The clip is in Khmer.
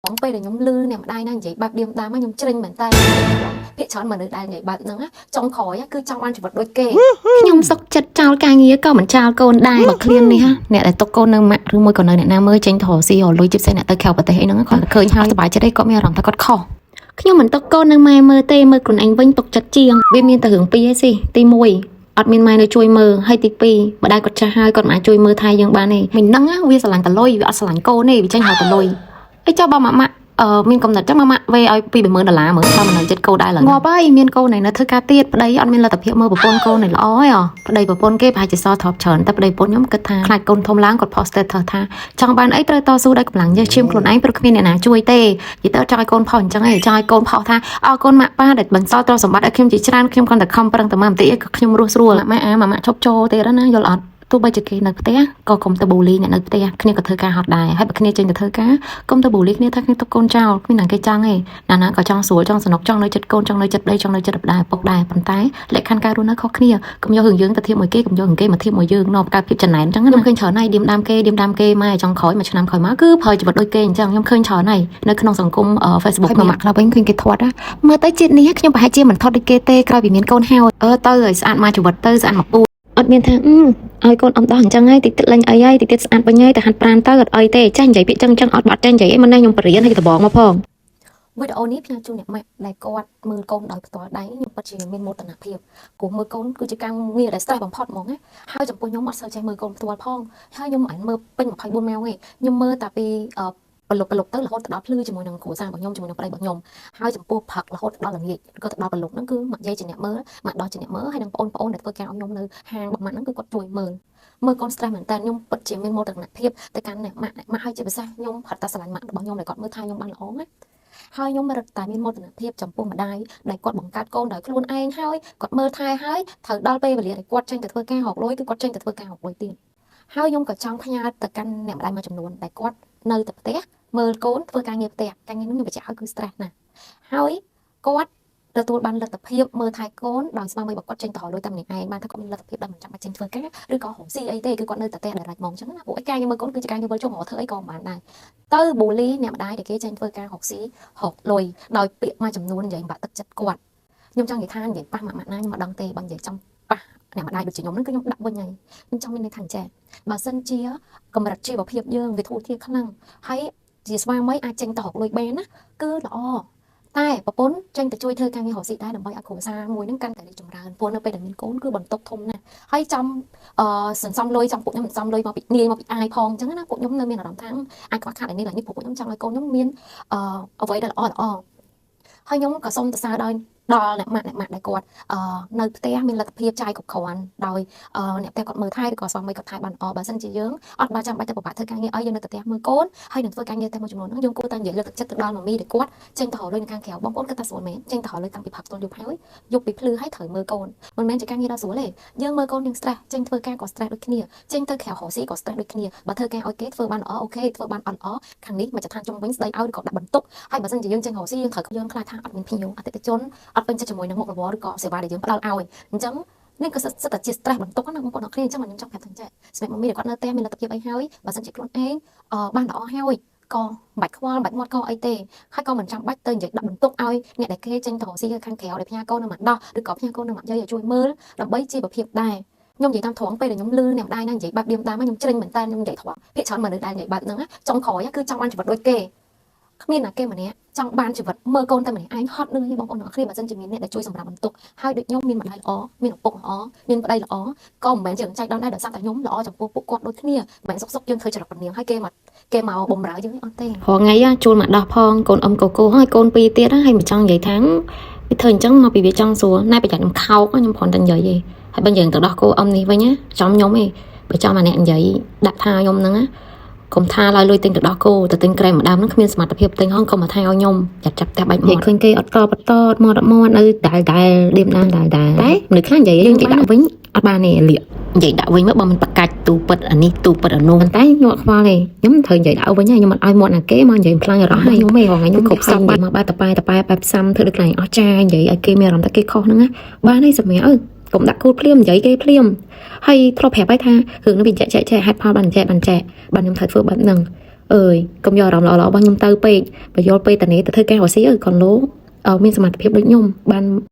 ของไปแต่ยมลือเนี่ยมาได้นั่งใจแบบเดียมตามายมเจริญเหมือนตายเพียช้อนมาเลยได้ใหญ่แบบนั้นจงขอยคือจงอันจะบดโดยเกยมสกจัดเจ้าการเงี้ยก็เหมือนเจ้าโกนได้บักเคลียนนี่ฮะเนี่ยแต่ตกโกนนึงมะหรือมวยก่อนเลยเนี่ยน้าเมื่อเจงถอซีหอลุยจิบใส่เนี่ยตะแคงปะเตะให้น้องก่อนเคยหาสบายจะได้ก็ไม่ร้องตะกอดคอខ្ញុំមិនតកូននឹងម៉ែមើលទេមើលខ្លួនឯងវិញទុកចិត្តជាងវាមានតែរឿងពីរឯសិទី1អត់មានម៉ែនៅជួយមើលហើយទី2ម្ដាយគាត់ចាស់ហើយគាត់មិនអាចជួយមើលថែយើងបានទេមិនហ្នឹងវាស្រឡាញ់តលុយវាអត់ស្រឡាញ់កូនទេវាចេញហៅតលុយអីចុះបើម៉ាក់មានកំណត់ចឹងម៉ាក់វេឲ្យ2-30000ដុល្លារមើលថាមិននៅចិត្តកូនដែរឡើយងាប់ហើយមានកូនណៃនៅធ្វើការទៀតប្តីអត់មានលទ្ធភាពមើលប្រពន្ធកូនណៃល្អហើយប្តីប្រពន្ធគេប្រហែលជាសថប់ច្រើនតែប្តីប្រពន្ធខ្ញុំគិតថាខ្លាចកូនធំឡើងគាត់ post status ថាចង់បានអីត្រូវតស៊ូដោយកម្លាំងញើសឈាមខ្លួនឯងព្រោះគ្មានអ្នកណាជួយទេនិយាយទៅចង់ឲ្យកូនផុសអញ្ចឹងឯងចង់ឲ្យកូនផុសថាអើកូនម៉ាក់ប៉ាដែលបន្សល់ទ្រព្យសម្បត្តិឲ្យខ្ញុំជាច្រើនខ្ញុំគ្រាន់តែខំប្រឹងតែមកបន្តិចឲ្យខ្ញុំរស់ស្រួលម៉ាក់ឈប់ចូលទេណាយល់អត់ទោះបីជាគេនៅផ្ទះក៏កុំទៅបូលីអ្នកនៅផ្ទះគ្នាក៏ធ្វើការហត់ដែរហើយបើគ្នាចេញទៅធ្វើការកុំទៅបូលីគ្នាថាគ្នាទុកកូនចោលគ្មានណាគេចង់ទេណាណាក៏ចង់ស្រួលចង់សនុកចង់នៅចិត្តកូនចង់នៅចិត្តប្តីចង់នៅចិត្តម្ដាយពុកដែរប៉ុន្តែលក្ខខណ្ឌការរស់នៅខុសគ្នាកុំយករឿងយើងទៅធៀបមួយគេកុំយករឿងគេមកធៀបមួយយើងនាំកើតភាពចំណែនអញ្ចឹងខ្ញុំឃើញច្រើនហើយឌៀមដាមគេម៉ែចង់ក្រោយមួយឆ្នាំក្រោយមកគឺប្រើជីវិតដូចគេអញ្ចឹងខ្ញុំឃើញច្រើនហើយនៅក្នុងសង្គម Facebook មួយម៉ាក់ខ្លះវិញឃើញគេធាត់មើលទៅជាតិនេះខ្ញុំប្រហែលជាមិនថត់ដូចគេទេក្រោយពីមានកូនហើយទៅឲ្យស្អាតមកជីវិតទៅស្អាតមកពូអត់មានថាឲ្យកូនអំដោះអញ្ចឹងហើយតិចតិចលេងអីហើយតិចតិចស្អាតវិញហើយតែហាត់ប្រាណទៅអត់អីទេចាញ់និយាយពាក្យចឹងអត់បាត់ចាញ់និយាយអីមិនដែរខ្ញុំបរៀនឲ្យដបងមកផងវីដេអូនេះផ្ញើជូនអ្នកម៉ាក់ដែលគាត់មើលកូនដោយផ្ទាល់ដៃខ្ញុំពិតជាមានមោទនភាពព្រោះមើលកូនគឺជាការងារដែល stress បំផុតហ្មងណាហើយចំពោះខ្ញុំអត់សូវចេះមើលកូនផ្ទាល់ផងហើយខ្ញុំមិនមើលពេញ24ម៉ោងទេខ្ញុំមើលតែពីប្រឡប់ទៅរហូតដល់ភ្លឺជាមួយនឹងគ្រួសាររបស់ខ្ញុំជាមួយនឹងប្តីរបស់ខ្ញុំហើយចំពោះផឹករហូតដល់ល្ងាចក៏ទៅដល់ប្រឡប់ហ្នឹងគឺមកយាយជាអ្នកមើលមកដល់ជាអ្នកមើលហើយនឹងបងប្អូនដែលធ្វើការឲ្យខ្ញុំនៅហាងរបស់ម៉ាក់ហ្នឹងគឺគាត់ជួយមើលកូន stress មែនតើខ្ញុំពិតជាមានមោទនភាពទៅកាន់អ្នកម៉ាក់ហើយជាពិសេសខ្ញុំផាត់តែស្រឡាញ់ម៉ាក់របស់ខ្ញុំដែលគាត់មើលថែខ្ញុំបានល្អណាហើយខ្ញុំរត់តែមានមោទនភាពចំពោះម្ដាយដែលគាត់បង្កើតកូនដោយខ្លួនឯងហើយគាត់មើលថែហើយត្រូវដល់ពេលវេលាដែលគាត់ចេញទៅធ្វើការរកលុយគឺគាត់ចេញទៅធ្វើការរកលុយទៀតហើយខ្ញុំក៏ចង់ផ្ញើទៅកាន់អ្នកម្ដាយមួយចំនួនដែលគាត់នៅតែផ្ទះមើលកូនធ្វើការងារផ្ទះការងារនោះខ្ញុំបញ្ជាក់ឲ្យគឺ stress ណាស់ហើយគាត់ទទួលបានលទ្ធភាពមើលថែកូនដោយស្មារតីរបស់គាត់ចេញទៅរកលុយតែម្នាក់ឯងបានថាគាត់មានលទ្ធភាពដែលមិនចាំបាច់ចេញធ្វើការឬក៏រកស៊ីអីទេគឺគាត់នៅតែផ្ទះដែលរាច់ម៉ោងអញ្ចឹងណាពួកឯងការងារមើលកូនគឺជាការងារវិលជុំរកធ្វើអីក៏មិនបានដែរទៅបូលីអ្នកម្ដាយដែលគេចេញធ្វើការរកស៊ីរកលុយដោយពាក្យមួយចំនួននិយាយបាក់ទឹកចិត្តគាត់ខ្ញុំចង់និយាយថានិយាយប៉ះម៉ាក់ណាខ្ញុំមិនដឹងទេបើនិយាយចង់ប៉ះអ្នកម្ដាយដូចជាខ្ញុំហ្នឹងគឺខ្ញុំដាក់វិញហើយខ្ញុំចង់មានន័យថាចេះបើសិនជាកម្រិតជីវភាពយើងវាធូរធារខ្លាំងហើយជាស្វាមីអាចចេញទៅរកលុយបានណាគឺល្អតែប្រពន្ធចេញទៅជួយធ្វើការងាររកស៊ីដែរដើម្បីឲ្យគ្រួសារមួយហ្នឹងកាន់តែរីកចម្រើនព្រោះនៅពេលដែលមានកូនគឺបន្ទុកធំណាស់ហើយចំសន្សំលុយចំពួកខ្ញុំសន្សំលុយមកពីនាយមកពីអាយផងអញ្ចឹងណាពួកខ្ញុំនៅមានអារម្មណ៍ថាអាចខ្វះខាតឯនេះឡើយនេះពួកខ្ញុំចង់ឲ្យកូនខ្ញុំមានអ្វីដែលល្អហើយខ្ញុំក៏សូមសរសើរដល់អ្នកម៉ាក់ដែលគាត់នៅផ្ទះមានលទ្ធភាពចាយគ្រប់គ្រាន់ដោយអ្នកផ្ទះគាត់មើលថែឬក៏ស្វាមីគាត់ថែបានល្អបើសិនជាយើងអត់បានចាំបាច់ទៅពិបាកធ្វើការងារឲ្យយើងនៅតែផ្ទះមើលកូនហើយនឹងធ្វើការងារតែមួយចំនួនហ្នឹងយើងគួរតែនិយាយលើកទឹកចិត្តទៅដល់ម៉ាមីដែលគាត់ចេញទៅរកលុយនៅខាងក្រៅបងប្អូនគាត់ថាស្រួលមែនចេញទៅរកលុយតាំងពីផឹកស្ទល់យប់ហើយយប់ពីភ្លឺហើយត្រូវមើលកូនមិនមែនជាការងារដ៏ស្រួលទេយើងមើលកូនយើង stress ចេញធ្វើការក៏ stress ដូចគ្នាចេញទៅក្រៅរកស៊ីក៏ stress ដូចគ្នាបើធ្វើការឲ្យគេធ្វើបានល្អអូខេធ្វើបានអត់ល្អខាងនេះមកចឋានជុំវិញស្ដីឲ្យឬក៏ដាក់បន្ទុកហើយបើសិនជាយើងចេញរកស៊ីយើងត្រូវយើងខ្លាចថាអត់មានភ្ញៀវអតិថិជនអត់ពេញចិត្តជាមួយនឹងមុខរបរឬក៏សេវាដែលយើងផ្ដល់ឲ្យអញ្ចឹងនេះក៏សិតតែជា stress បន្ទុកណាបងប្អូនអរគ្នាអញ្ចឹងខ្ញុំចង់ប្រាប់ថាចេះសម្រាប់ម៉ាមីដែលគាត់នៅផ្ទះមានលទ្ធភាពអីហើយបើសិនជាខ្លួនឯងបានល្អហើយក៏មិនបាច់ខ្វល់បាច់មាត់កអីទេហើយក៏មិនចាំបាច់ទៅនិយាយដាក់បន្ទុកឲ្យអ្នកដែលគេចេញទៅរកស៊ីខាងក្រៅដែលផ្ញើកូននៅមកដោះឬក៏ផ្ញើកូននៅមកយាយឲ្យជួយមើលដើម្បីជីវភាពដែរខ្ញុំនិយាយតាមត្រង់ពេលដែលខ្ញុំលឺអ្នកម្ដាយណានិយាយបែបឌៀមតាមខ្ញុំជ្រិញមែនតើខ្ញុំនិយាយត្រង់ភាគច្រើនមនុស្សដែលនិយាយបែបហ្នឹងចង់ក្រោយគឺចង់បានជីវិតដូចគេគ្មានណាគេម្នាក់ចង់បានជីវិតមើលកូនតែម្នាក់ឯងហត់នឹងបងប្អូនអរគ្នាបើសិនជាមានអ្នកដែលជួយសម្រាប់បន្ទុកហើយដូចខ្ញុំមានម្ដាយល្អមានឪពុកល្អមានប្តីល្អក៏មិនមែនជាចៃដន្យដែរដោយសារតែខ្ញុំល្អចំពោះពួកគាត់ដូចគ្នាមិនមែនសុកយើងធ្វើចរិតពនាងហើយគេមកបំរើយើងអត់ទេរហងៃជួលមកដោះផងកូនអ៊ំកូហើយកូនពីរទៀតហើយមិនចង់និយាយថាវាធ្វើអញ្ចឹងមកពីវាចង់សួរណែប្រយ័ត្នខ្ញុំខោកខ្ញុំគ្រាន់តែនិយាយទេហើយបើយើងទៅដោះគោអ៊ំនេះវិញណាចំខ្ញុំទេបើចំអាអ្នកនិយាយដាក់ថាខ្ញុំហ្នឹងណាកុំថាឡើយលុយទិញទៅដោះគោទៅទិញក្រែមម្ដងហ្នឹងគ្មានសមត្ថភាពទិញហងកុំមកថាឲ្យខ្ញុំចាប់ផ្ទះបាច់មកឃើញគេអត់តបតមកនៅដែលឌៀមដែរតែមនុស្សខ្លះនិយាយយើងនិយាយដាក់វិញអត់បានទេលាកនិយាយដាក់វិញមកបើមិនបកាច់ទូពិតអានេះទូពិតអានោះតែខ្ញុំអត់ខ្វល់ទេខ្ញុំត្រូវនិយាយដាក់វិញខ្ញុំអត់ឲ្យមាត់ណាគេមកនិយាយផ្លាញ់រហ័សខ្ញុំទេហងៃខ្ញុំគ្រប់សពមកបែបតប៉ែបែបផ្សំធ្វើដូចខ្លាំងអស់ចានិយាយឲ្យគេមានអារម្មណ៍ថាគេខុសហ្នឹងណាបានហើយសម្រាប់កុំដាក់គោលភ្លាមនិយាយគេភ្លាមហើយធ្លាប់ប្រាប់ឲ្យថារឿងនេះវាចែកហេតុផលបានខ្ញុំត្រូវធ្វើបែបហ្នឹង ơi công giờ rộng lọ bao nhiêu tao pe và vô pe tận này tao thấy cái họ xí ở còn lốមានសមត្ថភាពដូចខ្ញុំបាន